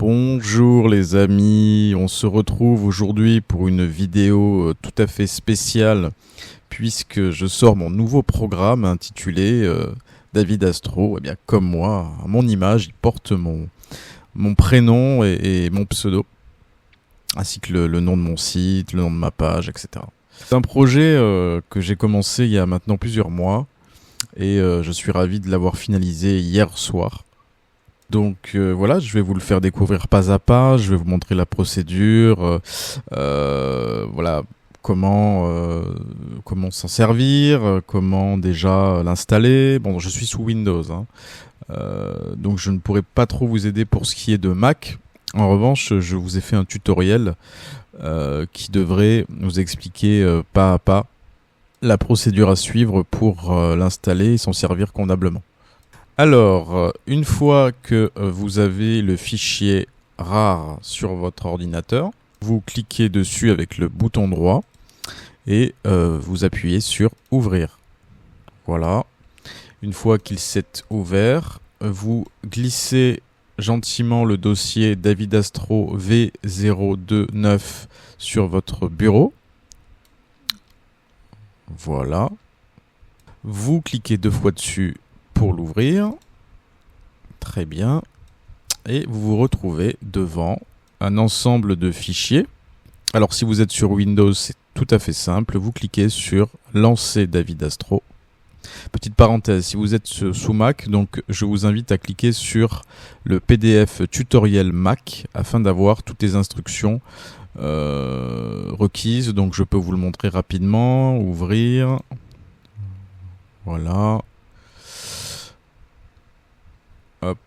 Bonjour les amis, on se retrouve aujourd'hui pour une vidéo tout à fait spéciale puisque je sors mon nouveau programme intitulé David Astro. Eh bien comme moi, à mon image, il porte mon prénom et mon pseudo, ainsi que le nom de mon site, le nom de ma page, etc. C'est un projet que j'ai commencé il y a maintenant plusieurs mois et je suis ravi de l'avoir finalisé hier soir. Donc voilà, je vais vous le faire découvrir pas à pas, je vais vous montrer la procédure, voilà comment s'en servir, comment déjà l'installer. Bon, je suis sous Windows, donc je ne pourrai pas trop vous aider pour ce qui est de Mac. En revanche, je vous ai fait un tutoriel qui devrait nous expliquer pas à pas la procédure à suivre pour l'installer et s'en servir convenablement. Alors, une fois que vous avez le fichier RAR sur votre ordinateur, vous cliquez dessus avec le bouton droit et vous appuyez sur Ouvrir. Voilà. Une fois qu'il s'est ouvert, vous glissez gentiment le dossier David Astro V029 sur votre bureau. Voilà. Vous cliquez 2 fois dessus pour l'ouvrir. Très bien. Et vous vous retrouvez devant un ensemble de fichiers. Alors si vous êtes sur Windows, c'est tout à fait simple. Vous cliquez sur Lancer David Astro. Petite parenthèse, si vous êtes sous Mac, donc je vous invite à cliquer sur le PDF tutoriel Mac afin d'avoir toutes les instructions requises. Donc je peux vous le montrer rapidement. Ouvrir. Voilà. Hop.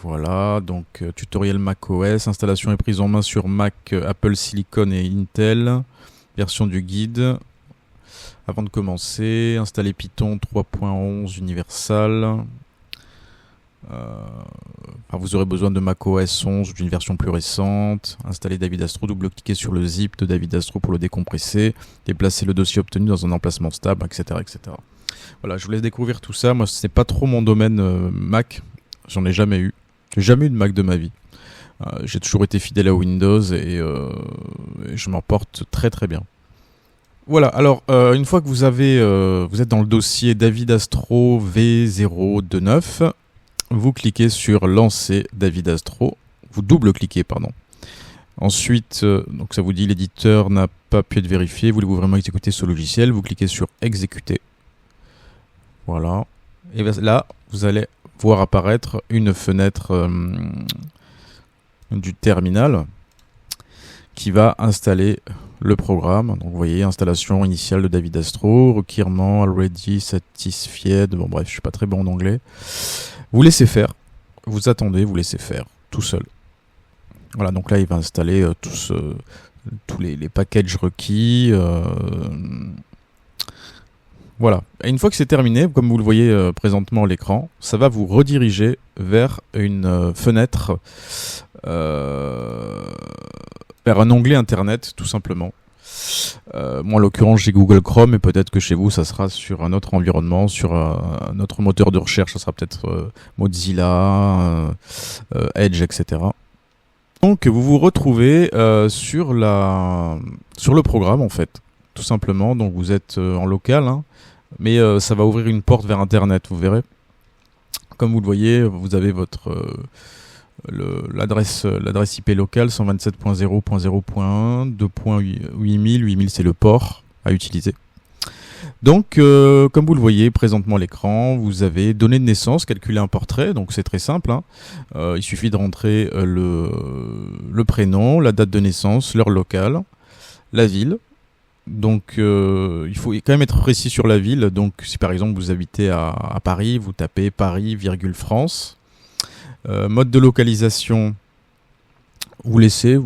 Voilà, donc tutoriel macOS, installation et prise en main sur Mac, Apple Silicon et Intel, version du guide. Avant de commencer, installer Python 3.11 Universal. Vous aurez besoin de macOS 11 d'une version plus récente. Installer David Astro, double-cliquer sur le zip de David Astro pour le décompresser. Déplacer le dossier obtenu dans un emplacement stable, etc. etc. Voilà, je vous laisse découvrir tout ça. Moi, c'est pas trop mon domaine Mac. J'en ai jamais eu. J'ai jamais eu de Mac de ma vie. J'ai toujours été fidèle à Windows et je m'en porte très très bien. Voilà, alors une fois que vous êtes dans le dossier David Astro V029, vous cliquez sur Lancer David Astro. Vous double-cliquez, pardon. Ensuite, donc ça vous dit l'éditeur n'a pas pu être vérifié. Voulez-vous vraiment exécuter ce logiciel? Vous cliquez sur Exécuter. Voilà. Et là, vous allez voir apparaître une fenêtre du terminal qui va installer le programme. Donc vous voyez, installation initiale de David Astro, requirement already satisfied. Bon bref, je suis pas très bon en anglais. Vous laissez faire, vous attendez, vous laissez faire tout seul. Voilà, donc là il va installer tous les packages requis. Voilà, et une fois que c'est terminé, comme vous le voyez présentement à l'écran, ça va vous rediriger vers une fenêtre, vers un onglet internet tout simplement. Moi en l'occurrence j'ai Google Chrome, et peut-être que chez vous ça sera sur un autre environnement, sur un autre moteur de recherche, ça sera peut-être Mozilla, Edge, etc. Donc vous vous retrouvez sur le programme en fait, tout simplement. Donc vous êtes en local, mais ça va ouvrir une porte vers Internet, vous verrez. Comme vous le voyez, vous avez l'adresse IP locale 127.0.0.1, 2.8000, c'est le port à utiliser. Donc, comme vous le voyez présentement à l'écran, vous avez données de naissance, calculer un portrait, donc c'est très simple. Il suffit de rentrer le prénom, la date de naissance, l'heure locale, la ville. Donc, il faut quand même être précis sur la ville. Donc, si par exemple vous habitez à Paris, vous tapez Paris, France. Mode de localisation, vous laissez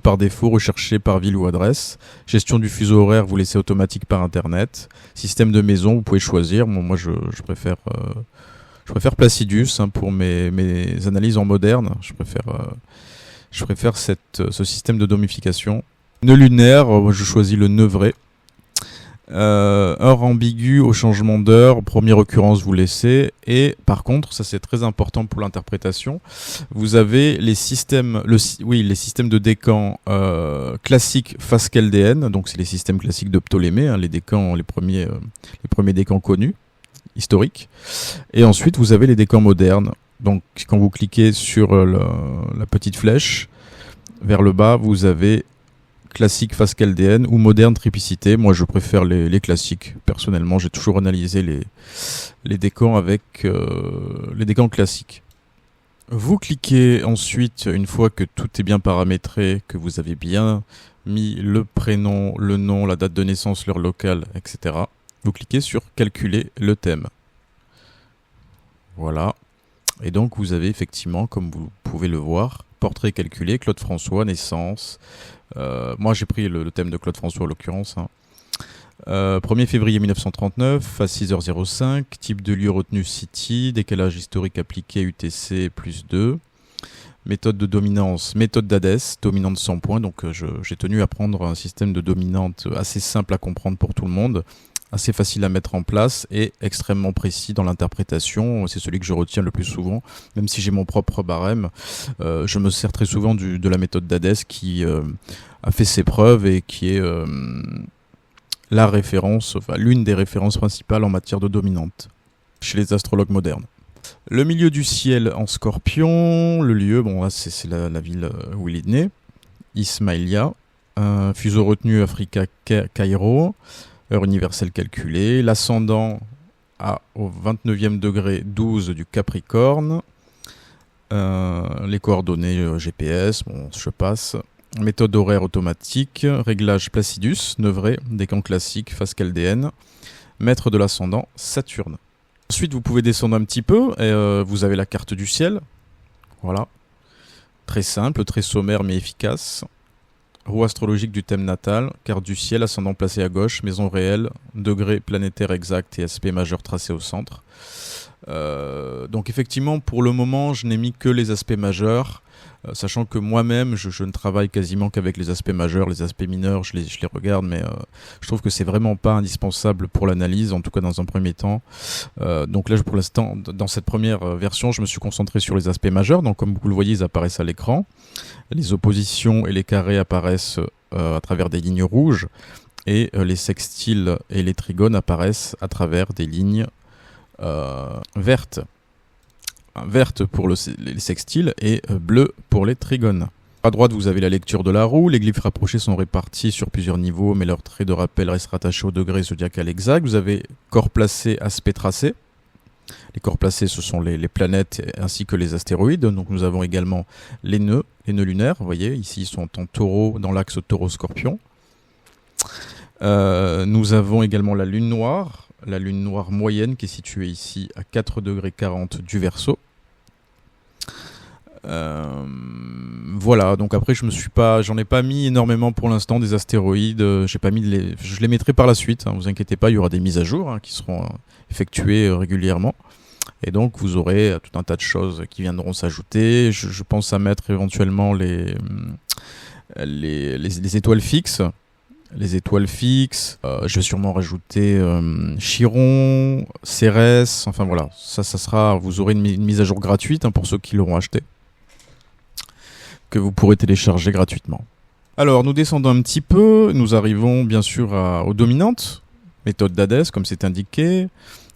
par défaut rechercher par ville ou adresse. Gestion du fuseau horaire, vous laissez automatique par internet. Système de maison, vous pouvez choisir. Bon, moi je préfère Placidus pour mes analyses en moderne. Je préfère ce système de domification. Nœud lunaire, je choisis le nœud vrai. Heure ambiguë au changement d'heure, première occurrence vous laissez, et par contre, ça c'est très important pour l'interprétation, vous avez les systèmes, les systèmes de décan classiques face chaldéenne, donc c'est les systèmes classiques de Ptolémée, hein, les premiers décans connus, historiques, et ensuite vous avez les décans modernes. Donc quand vous cliquez sur la petite flèche vers le bas, vous avez classique face chaldéenne ou moderne triplicité. Moi je préfère les classiques. Personnellement, j'ai toujours analysé les décans avec les décans classiques. Vous cliquez ensuite, une fois que tout est bien paramétré, que vous avez bien mis le prénom, le nom, la date de naissance, l'heure locale, etc. Vous cliquez sur calculer le thème. Voilà. Et donc vous avez effectivement, comme vous pouvez le voir, portrait calculé, Claude François, naissance. Moi j'ai pris le thème de Claude François en l'occurrence. 1er février 1939 à 6h05, type de lieu retenu City, décalage historique appliqué UTC plus 2. Méthode de dominance, méthode d'Hadès, dominante sans point. Donc j'ai tenu à prendre un système de dominante assez simple à comprendre pour tout le monde, assez facile à mettre en place et extrêmement précis dans l'interprétation. C'est celui que je retiens le plus souvent, même si j'ai mon propre barème. Je me sers très souvent de la méthode d'Hadès qui a fait ses preuves et qui est la référence, enfin l'une des références principales en matière de dominante chez les astrologues modernes. Le milieu du ciel en Scorpion, le lieu, bon là c'est la ville où il est né, Ismaïlia, fuseau retenu Africa Cairo, heure universelle calculée, l'ascendant au 29e degré 12 du Capricorne, les coordonnées GPS, bon je passe, méthode horaire automatique, réglage Placidus, Nevray, décan classique, face chaldéenne, maître de l'ascendant Saturne. Ensuite, vous pouvez descendre un petit peu et vous avez la carte du ciel. Voilà. Très simple, très sommaire mais efficace. Roue astrologique du thème natal, carte du ciel, ascendant placé à gauche, maison réelle, degré planétaire exact et aspect majeur tracé au centre. Donc effectivement, pour le moment, je n'ai mis que les aspects majeurs, sachant que moi-même, je ne travaille quasiment qu'avec les aspects majeurs, les aspects mineurs, je les regarde, mais je trouve que c'est vraiment pas indispensable pour l'analyse, en tout cas dans un premier temps. Donc là, pour l'instant, dans cette première version, je me suis concentré sur les aspects majeurs, donc comme vous le voyez, ils apparaissent à l'écran. Les oppositions et les carrés apparaissent à travers des lignes rouges, et les sextiles et les trigones apparaissent à travers des lignes verte pour les sextiles et bleu pour les trigones. À droite, vous avez la lecture de la roue. Les glyphes rapprochés sont répartis sur plusieurs niveaux, mais leur trait de rappel reste rattaché au degré zodiacal exact. Vous avez corps placé, aspect tracé. Les corps placés, ce sont les planètes ainsi que les astéroïdes. Donc nous avons également les nœuds lunaires. Vous voyez, ici, ils sont en taureau, dans l'axe taureau-scorpion. Nous avons également la lune noire moyenne qui est située ici à 4 degrés 40 du Verseau. Voilà, donc après j'en ai pas mis énormément pour l'instant des astéroïdes, je les mettrai par la suite, hein, vous inquiétez pas, il y aura des mises à jour qui seront effectuées régulièrement. Et donc vous aurez tout un tas de choses qui viendront s'ajouter. Je pense à mettre éventuellement les étoiles fixes. Les étoiles fixes, je vais sûrement rajouter Chiron, Cérès, enfin voilà, ça sera, vous aurez une mise à jour gratuite pour ceux qui l'auront acheté, que vous pourrez télécharger gratuitement. Alors nous descendons un petit peu, nous arrivons bien sûr aux dominantes, méthode d'Hadès comme c'est indiqué.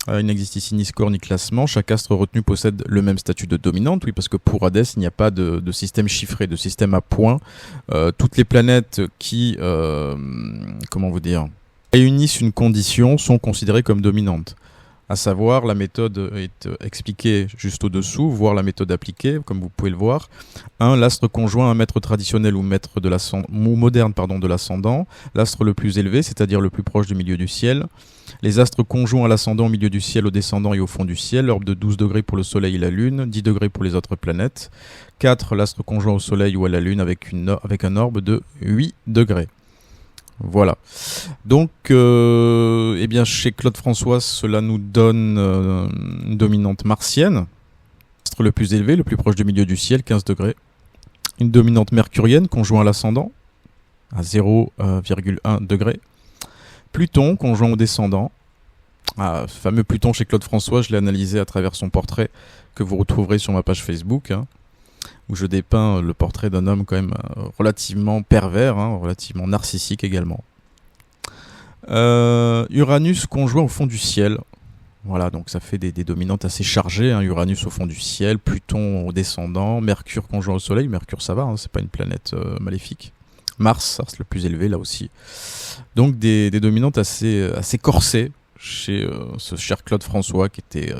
Il n'existe ici ni score ni classement. Chaque astre retenu possède le même statut de dominante. Oui, parce que pour Hadès, il n'y a pas de système chiffré, de système à points. Toutes les planètes qui, réunissent une condition sont considérées comme dominantes. À savoir, la méthode est expliquée juste au-dessous, voire la méthode appliquée, comme vous pouvez le voir. 1. L'astre conjoint à un maître traditionnel ou maître moderne de l'ascendant. L'astre le plus élevé, c'est-à-dire le plus proche du milieu du ciel. Les astres conjoints à l'ascendant, au milieu du ciel, au descendant et au fond du ciel. L'orbe de 12 degrés pour le soleil et la lune, 10 degrés pour les autres planètes. 4. L'astre conjoint au soleil ou à la lune avec un orbe de 8 degrés. Voilà. Donc, chez Claude François, cela nous donne une dominante martienne. L'astre le plus élevé, le plus proche du milieu du ciel, 15 degrés. Une dominante mercurienne, conjoint à l'ascendant, à 0,1 degré. Pluton, conjoint au descendant. Ce fameux Pluton chez Claude François, je l'ai analysé à travers son portrait que vous retrouverez sur ma page Facebook, où je dépeins le portrait d'un homme quand même relativement pervers, relativement narcissique également. Uranus conjoint au fond du ciel. Voilà, donc ça fait des dominantes assez chargées. Uranus au fond du ciel, Pluton au descendant, Mercure conjoint au Soleil. Mercure, ça va, c'est pas une planète maléfique. Mars, c'est le plus élevé là aussi. Donc des dominantes assez corsées chez ce cher Claude François qui était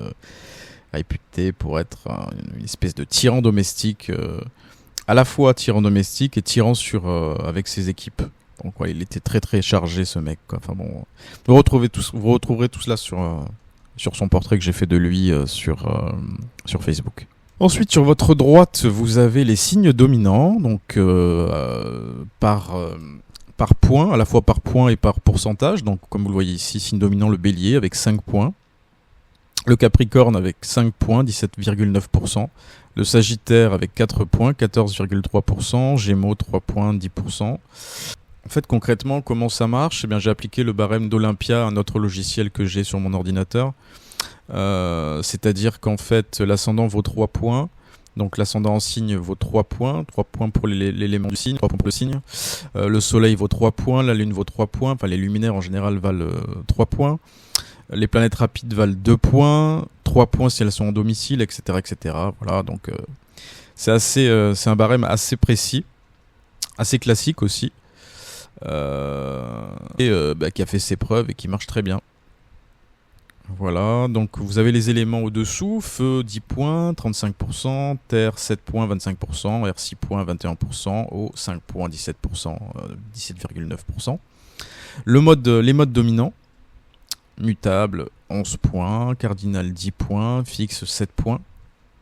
réputé pour être une espèce de tyran domestique, à la fois tyran domestique et tyran avec ses équipes. Donc il était très très chargé ce mec, quoi. Enfin bon, vous retrouverez tout cela sur son portrait que j'ai fait de lui sur Facebook. Ensuite, sur votre droite, vous avez les signes dominants, donc par point, à la fois par point et par pourcentage. Donc comme vous le voyez ici, signe dominant le Bélier avec 5 points. Le Capricorne avec 5 points, 17,9%. Le Sagittaire avec 4 points, 14,3%. Gémeaux, 3 points, 10%. En fait, concrètement, comment ça marche ? Eh bien, j'ai appliqué le barème d'Olympia, un autre logiciel que j'ai sur mon ordinateur. C'est-à-dire qu'en fait, l'ascendant vaut 3 points. Donc l'ascendant en signe vaut 3 points. 3 points pour l'élément du signe, 3 points pour le signe. Le soleil vaut 3 points, la lune vaut 3 points. Enfin, les luminaires en général valent 3 points. Les planètes rapides valent 2 points. 3 points si elles sont en domicile, etc. etc. Voilà, donc c'est un barème assez précis, assez classique aussi. Qui a fait ses preuves et qui marche très bien. Voilà, donc vous avez les éléments au-dessous, feu 10 points, 35%, terre 7 points, 25%, air 6 points, 21%, eau 5 points, 17%, 17,9%. Les modes dominants, mutable 11 points, cardinal 10 points, fixe 7 points,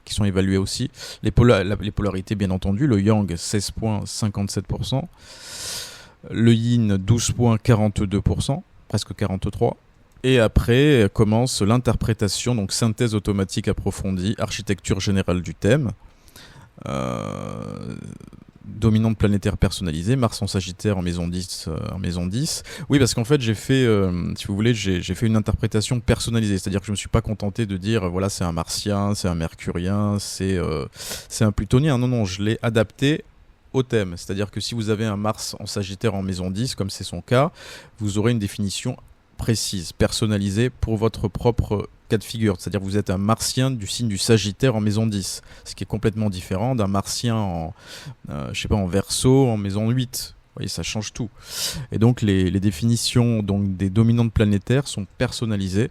qui sont évalués aussi. Les polarités bien entendu, le yang 16 points, 57%. Le yin 12 points, 42%, presque 43%. Et après commence l'interprétation, donc synthèse automatique approfondie, architecture générale du thème. Dominante planétaire personnalisée, Mars en Sagittaire en maison 10. Oui, parce qu'en fait, j'ai fait une interprétation personnalisée. C'est-à-dire que je ne me suis pas contenté de dire, voilà, c'est un Martien, c'est un Mercurien, c'est un Plutonien. Non, je l'ai adapté au thème. C'est-à-dire que si vous avez un Mars en Sagittaire en maison 10, comme c'est son cas, vous aurez une définition précise, personnalisée pour votre propre cas de figure. C'est-à-dire que vous êtes un Martien du signe du Sagittaire en maison 10, ce qui est complètement différent d'un Martien en Verseau en maison 8. Vous voyez, ça change tout. Et donc les définitions donc, des dominantes planétaires sont personnalisées,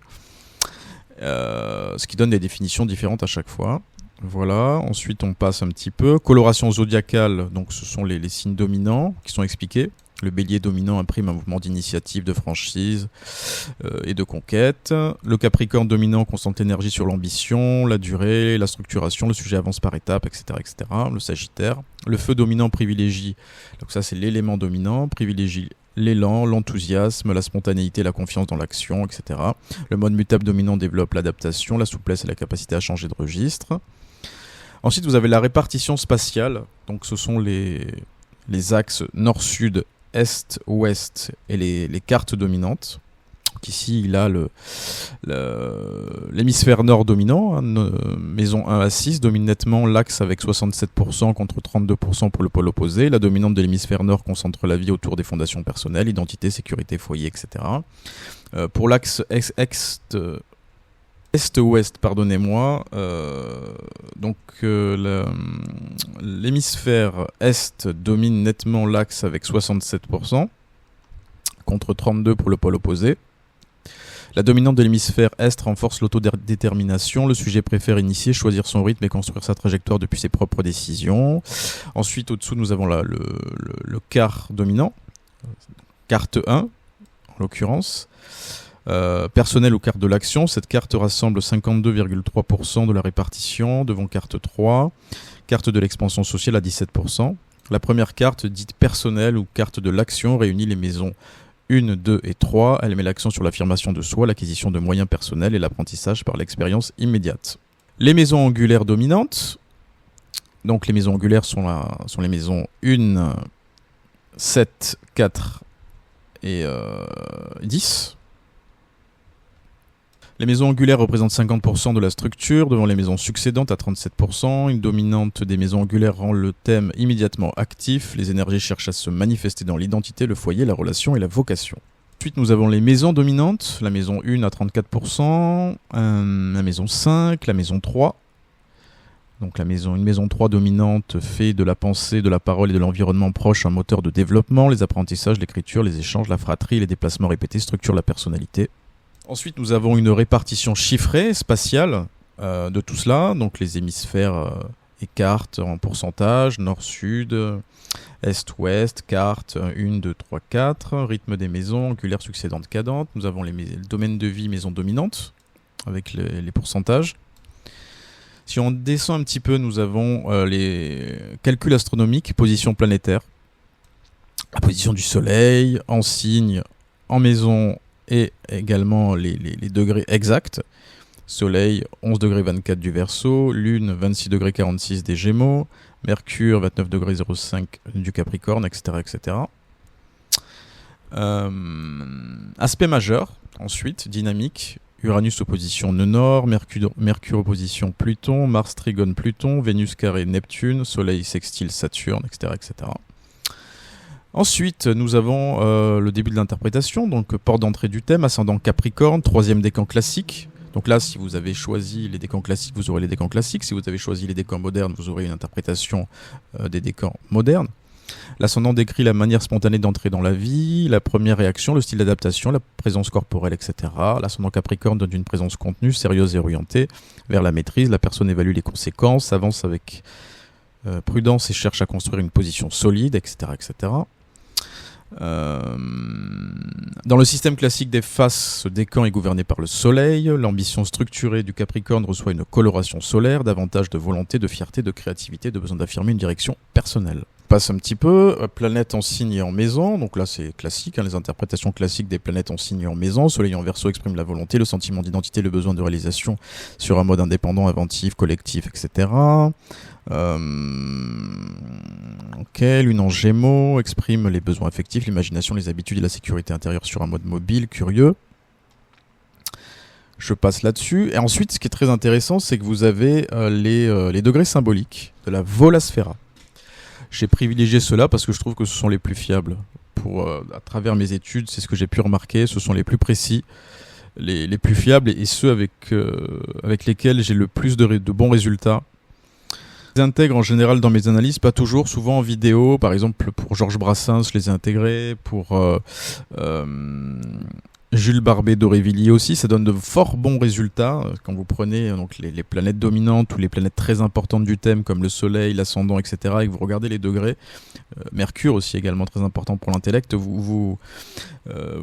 ce qui donne des définitions différentes à chaque fois. Voilà, ensuite on passe un petit peu. Coloration zodiacale, donc ce sont les signes dominants qui sont expliqués. Le Bélier dominant imprime un mouvement d'initiative, de franchise et de conquête. Le Capricorne dominant concentre l'énergie sur l'ambition, la durée, la structuration, le sujet avance par étapes, etc., etc. Le Sagittaire. Le Feu dominant privilégie, donc ça c'est l'élément dominant, privilégie l'élan, l'enthousiasme, la spontanéité, la confiance dans l'action, etc. Le mode mutable dominant développe l'adaptation, la souplesse et la capacité à changer de registre. Ensuite, vous avez la répartition spatiale. Donc, ce sont les axes nord-sud, est-ouest et les cartes dominantes. Donc ici, il a l'hémisphère nord dominant, maison 1 à 6, domine nettement l'axe avec 67% contre 32% pour le pôle opposé. La dominante de l'hémisphère nord concentre la vie autour des fondations personnelles, identité, sécurité, foyer, etc. Pour l'axe est-ouest, pardonnez-moi, l'hémisphère est domine nettement l'axe avec 67% contre 32% pour le pôle opposé. La dominante de l'hémisphère est renforce l'autodétermination. Le sujet préfère initier, choisir son rythme et construire sa trajectoire depuis ses propres décisions. Ensuite, au-dessous, nous avons le quart dominant, carte 1 en l'occurrence. Personnel ou carte de l'action, cette carte rassemble 52,3% de la répartition devant carte 3, carte de l'expansion sociale à 17%. La première carte, dite personnelle ou carte de l'action, réunit les maisons 1, 2 et 3. Elle met l'accent sur l'affirmation de soi, l'acquisition de moyens personnels et l'apprentissage par l'expérience immédiate. Les maisons angulaires dominantes, donc les maisons angulaires sont les maisons 1, 7, 4 et 10. Les maisons angulaires représentent 50% de la structure, devant les maisons succédantes à 37%. Une dominante des maisons angulaires rend le thème immédiatement actif. Les énergies cherchent à se manifester dans l'identité, le foyer, la relation et la vocation. Ensuite, nous avons les maisons dominantes. La maison 1 à 34%, la maison 5, la maison 3. Donc une maison 3 dominante fait de la pensée, de la parole et de l'environnement proche un moteur de développement. Les apprentissages, l'écriture, les échanges, la fratrie, les déplacements répétés structurent la personnalité. Ensuite, nous avons une répartition chiffrée, spatiale, de tout cela. Donc les hémisphères et cartes en pourcentage, nord-sud, est-ouest, carte 1, 2, 3, 4, rythme des maisons, angulaire succédante cadente. Nous avons le domaine de vie, maison dominante, avec les pourcentages. Si on descend un petit peu, nous avons les calculs astronomiques, position planétaire, la position du Soleil, en signe, en maison, et également les degrés exacts. Soleil 11 degrés 24 du Verseau, Lune 26 degrés 46 des Gémeaux, Mercure 29 degrés 05 du Capricorne, etc. etc. Aspect majeur, ensuite, dynamique, Uranus opposition nœud nord, Mercure opposition Pluton, Mars trigone Pluton, Vénus carré Neptune, Soleil sextile Saturne, etc. etc. Ensuite, nous avons le début de l'interprétation, donc porte d'entrée du thème, ascendant Capricorne, troisième décan classique. Donc là, si vous avez choisi les décans classiques, vous aurez les décans classiques. Si vous avez choisi les décans modernes, vous aurez une interprétation des décans modernes. L'ascendant décrit la manière spontanée d'entrer dans la vie, la première réaction, le style d'adaptation, la présence corporelle, etc. L'ascendant Capricorne donne une présence contenue, sérieuse et orientée vers la maîtrise. La personne évalue les conséquences, avance avec prudence et cherche à construire une position solide, etc. etc. Dans le système classique des faces, ce décan est gouverné par le soleil. L'ambition structurée du Capricorne reçoit une coloration solaire, davantage de volonté, de fierté, de créativité, de besoin d'affirmer une direction personnelle. On passe un petit peu, planète en signe et en maison, donc là c'est classique, les interprétations classiques des planètes en signe et en maison. Soleil en Verseau exprime la volonté, le sentiment d'identité, le besoin de réalisation sur un mode indépendant, inventif, collectif, etc. Lune en Gémeaux exprime les besoins affectifs, l'imagination, les habitudes et la sécurité intérieure sur un mode mobile, curieux. Je passe là-dessus. Et ensuite, ce qui est très intéressant, c'est que vous avez les degrés symboliques de la Volasphera. J'ai privilégié ceux-là parce que je trouve que ce sont les plus fiables. À travers mes études, c'est ce que j'ai pu remarquer, ce sont les plus précis, les plus fiables et ceux avec lesquels j'ai le plus de bons résultats. Je les intègre en général dans mes analyses, pas toujours, souvent en vidéo. Par exemple, pour Georges Brassens, je les ai intégrés. Pour Jules Barbet d'Aurevilliers aussi, ça donne de fort bons résultats. Quand vous prenez donc les planètes dominantes ou les planètes très importantes du thème, comme le Soleil, l'ascendant, etc., et que vous regardez les degrés, Mercure aussi également très important pour l'intellect, vous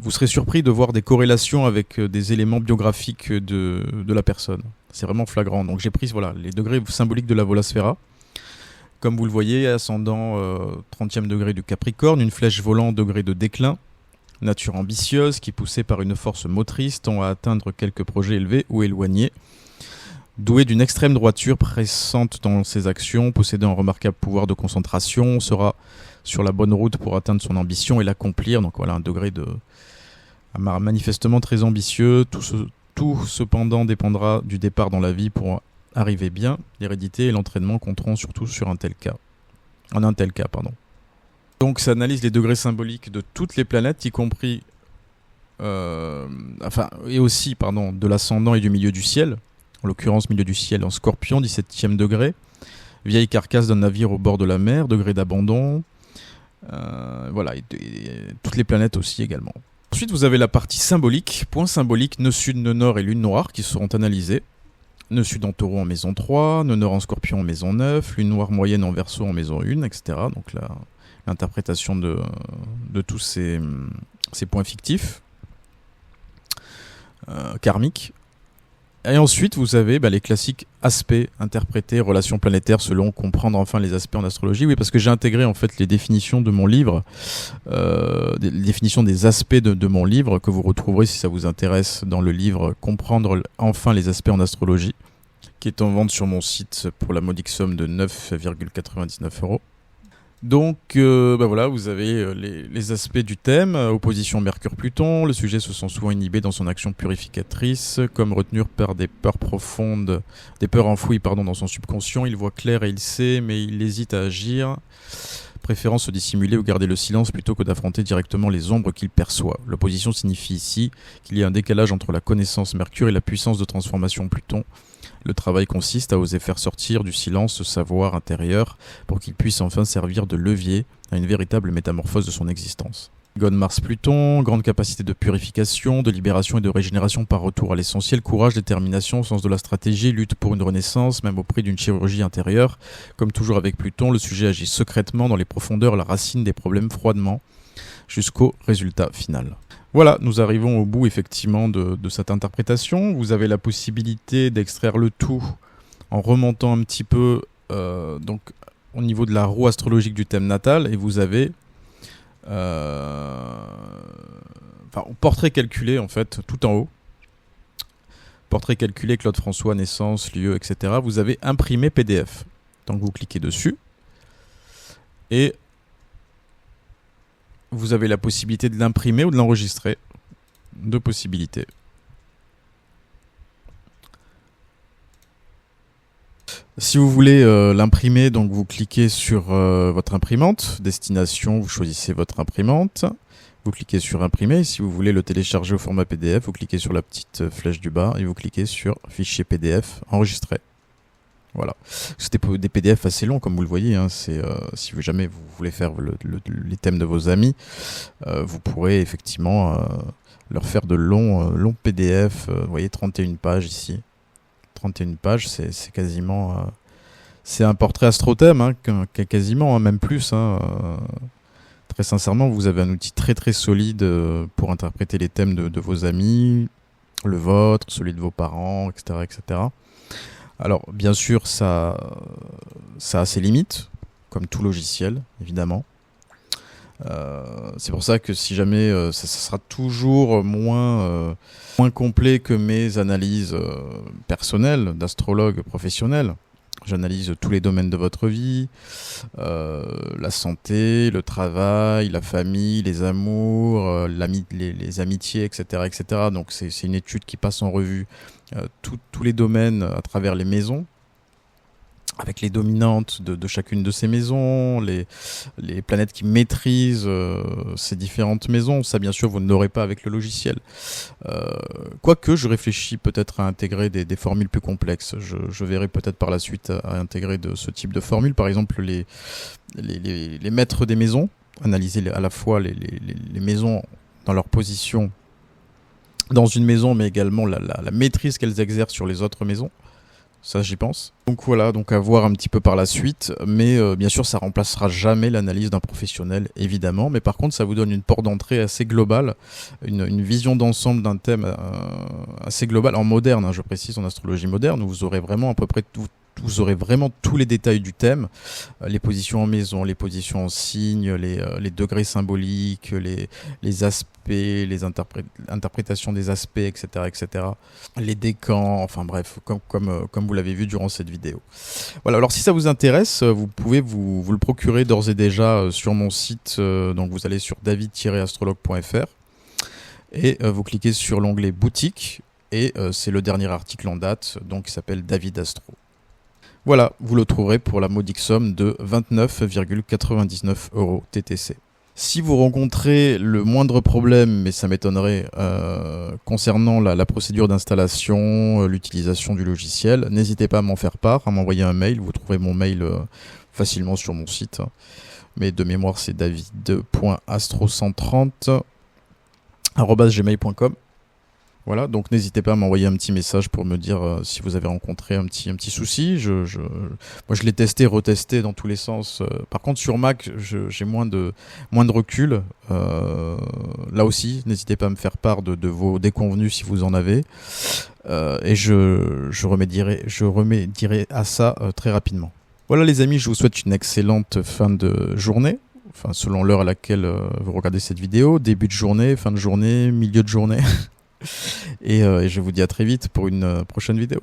serez surpris de voir des corrélations avec des éléments biographiques de la personne. C'est vraiment flagrant. Donc j'ai pris les degrés symboliques de la Volasphera. Comme vous le voyez, ascendant 30e degré du Capricorne, une flèche volant degré de déclin, nature ambitieuse qui, poussée par une force motrice, tend à atteindre quelques projets élevés ou éloignés. Doué d'une extrême droiture pressante dans ses actions, possédant un remarquable pouvoir de concentration, sera sur la bonne route pour atteindre son ambition et l'accomplir. Donc voilà, un degré manifestement très ambitieux. Tout cependant dépendra du départ dans la vie pour arriver bien. L'hérédité et l'entraînement compteront surtout sur un tel cas. En un tel cas, pardon. Donc ça analyse les degrés symboliques de toutes les planètes, y compris de l'ascendant et du milieu du ciel. En l'occurrence, milieu du ciel en Scorpion, 17e degré. Vieille carcasse d'un navire au bord de la mer, degré d'abandon. Et toutes les planètes aussi également. Ensuite, vous avez la partie symbolique, point symbolique, nœud sud, nœud nord et lune noire qui seront analysés. Nœud sud en Taureau en maison 3, nœud nord en Scorpion en maison 9, lune noire moyenne en Verseau en maison 1, etc. Donc l'interprétation de tous ces points fictifs, karmiques. Et ensuite, vous avez les classiques aspects interprétés, relations planétaires, selon comprendre enfin les aspects en astrologie. Oui, parce que j'ai intégré en fait les définitions de mon livre, les définitions des aspects de mon livre, que vous retrouverez si ça vous intéresse dans le livre Comprendre enfin les aspects en astrologie, qui est en vente sur mon site pour la modique somme de 9,99 €. Donc voilà, vous avez les aspects du thème, opposition Mercure-Pluton. Le sujet se sent souvent inhibé dans son action purificatrice, comme retenu par des peurs profondes, des peurs enfouies dans son subconscient. Il voit clair et il sait, mais il hésite à agir, préférant se dissimuler ou garder le silence plutôt que d'affronter directement les ombres qu'il perçoit. L'opposition signifie ici qu'il y a un décalage entre la connaissance Mercure et la puissance de transformation Pluton. Le travail consiste à oser faire sortir du silence ce savoir intérieur pour qu'il puisse enfin servir de levier à une véritable métamorphose de son existence. Gone Mars-Pluton, grande capacité de purification, de libération et de régénération par retour à l'essentiel, courage, détermination, sens de la stratégie, lutte pour une renaissance, même au prix d'une chirurgie intérieure. Comme toujours avec Pluton, le sujet agit secrètement dans les profondeurs, la racine des problèmes froidement, jusqu'au résultat final. Voilà, nous arrivons au bout effectivement de cette interprétation. Vous avez la possibilité d'extraire le tout en remontant un petit peu donc, au niveau de la roue astrologique du thème natal, et vous avez portrait calculé en fait tout en haut. Portrait calculé, Claude François, naissance, lieu, etc. Vous avez imprimé PDF. Donc vous cliquez dessus et vous avez la possibilité de l'imprimer ou de l'enregistrer. Deux possibilités. Si vous voulez l'imprimer, donc vous cliquez sur votre imprimante, destination, vous choisissez votre imprimante, vous cliquez sur imprimer. Si vous voulez le télécharger au format PDF, vous cliquez sur la petite flèche du bas et vous cliquez sur fichier PDF, enregistrer. Voilà. C'était des PDF assez longs, comme vous le voyez. Hein. Si jamais vous voulez faire les thèmes de vos amis, vous pourrez effectivement leur faire de longs PDF. Vous voyez, 31 pages ici. 31 pages, c'est quasiment... c'est un portrait astrothème, hein, quasiment, hein, même plus. Très sincèrement, vous avez un outil très très solide pour interpréter les thèmes de vos amis, le vôtre, celui de vos parents, etc. etc. Alors, bien sûr, ça a ses limites, comme tout logiciel, évidemment. C'est pour ça que si jamais ça sera toujours moins complet que mes analyses personnelles d'astrologue professionnel. J'analyse tous les domaines de votre vie, la santé, le travail, la famille, les amours, les amitiés, etc., etc. Donc c'est une étude qui passe en revue tous les domaines à travers les maisons, avec les dominantes de chacune de ces maisons, les planètes qui maîtrisent ces différentes maisons. Ça, bien sûr, vous ne l'aurez pas avec le logiciel. Quoique, je réfléchis peut-être à intégrer des formules plus complexes. Je verrai peut-être par la suite à intégrer ce type de formules. Par exemple, les maîtres des maisons, analyser à la fois les maisons dans leur position dans une maison, mais également la maîtrise qu'elles exercent sur les autres maisons. Ça, j'y pense. Donc voilà, donc à voir un petit peu par la suite. Mais bien sûr, ça remplacera jamais l'analyse d'un professionnel, évidemment. Mais par contre, ça vous donne une porte d'entrée assez globale, une vision d'ensemble d'un thème assez global, en moderne, hein, je précise, en astrologie moderne, où vous aurez vraiment à peu près vous aurez vraiment tous les détails du thème, les positions en maison, les positions en signe, les degrés symboliques, les aspects, les interprétations des aspects, etc., etc. Les décans, enfin bref, comme vous l'avez vu durant cette vidéo. Voilà, alors si ça vous intéresse, vous pouvez vous le procurer d'ores et déjà sur mon site, donc vous allez sur david-astrologue.fr et vous cliquez sur l'onglet boutique et c'est le dernier article en date, donc qui s'appelle David Astro. Voilà, vous le trouverez pour la modique somme de 29,99 € TTC. Si vous rencontrez le moindre problème, mais ça m'étonnerait, concernant la procédure d'installation, l'utilisation du logiciel, n'hésitez pas à m'en faire part, à m'envoyer un mail. Vous trouverez mon mail facilement sur mon site. Mais de mémoire, c'est david.astro130@gmail.com. Voilà, donc n'hésitez pas à m'envoyer un petit message pour me dire si vous avez rencontré un petit souci. Moi, je l'ai testé, retesté dans tous les sens. Par contre, sur Mac, j'ai moins de recul. Là aussi, n'hésitez pas à me faire part de vos déconvenus si vous en avez. Et je remédierai à ça très rapidement. Voilà les amis, je vous souhaite une excellente fin de journée. Enfin, selon l'heure à laquelle vous regardez cette vidéo. Début de journée, fin de journée, milieu de journée. Et je vous dis à très vite pour une prochaine vidéo.